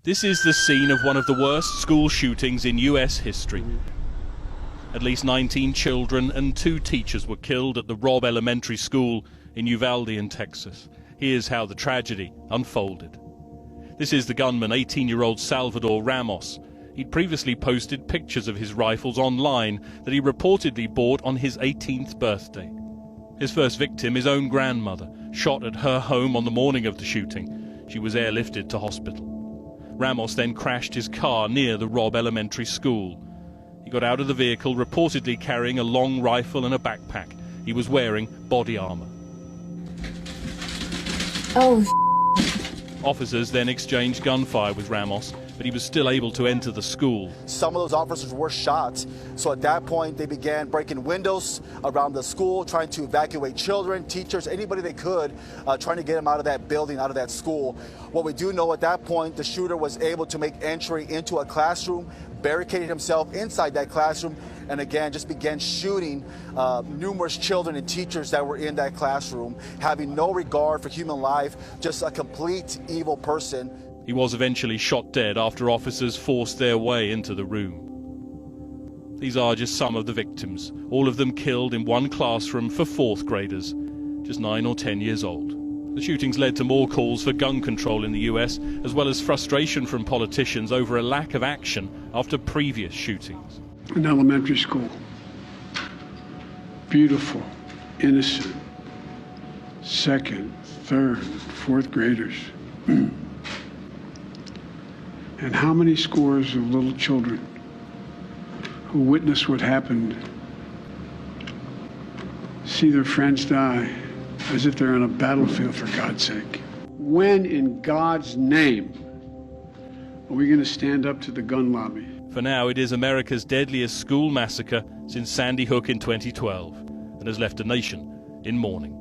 This is the scene of one of the worst school shootings in US history. At least 19 children and 2 teachers were killed at the Robb Elementary School in Uvalde in Texas. Here's how the tragedy unfolded. This is the gunman, 18-year-old Salvador Ramos. He'd previously posted pictures of his rifles online that he reportedly bought on his 18th birthday. His first victim, his own grandmother, shot at her home on the morning of the shooting. She was airlifted to hospital. Ramos then crashed his car near the Robb Elementary School. He got out of the vehicle reportedly carrying a long rifle and a backpack. He was wearing body armor. Oh, Officers then exchanged gunfire with Ramos, but he was still able to enter the school. Some of those officers were shot, so at that point they began breaking windows around the school, trying to evacuate children, teachers, anybody they could, trying to get them out of that building, out of that school. What we do know at that point, the shooter was able to make entry into a classroom, barricaded himself inside that classroom, and again just began shooting numerous children and teachers that were in that classroom, having no regard for human life, just a complete evil person. He was eventually shot dead after officers forced their way into the room. These are just some of the victims, all of them killed in one classroom for 4th graders, just 9 or 10 years old. The shootings led to more calls for gun control in the US, as well as frustration from politicians over a lack of action after previous shootings. An elementary school. Beautiful, innocent, 2nd, 3rd, 4th graders. And how many scores of little children who witness what happened see their friends die as if they're on a battlefield, for God's sake? When in God's name are we going to stand up to the gun lobby? For now, it is America's deadliest school massacre since Sandy Hook in 2012 and has left a nation in mourning.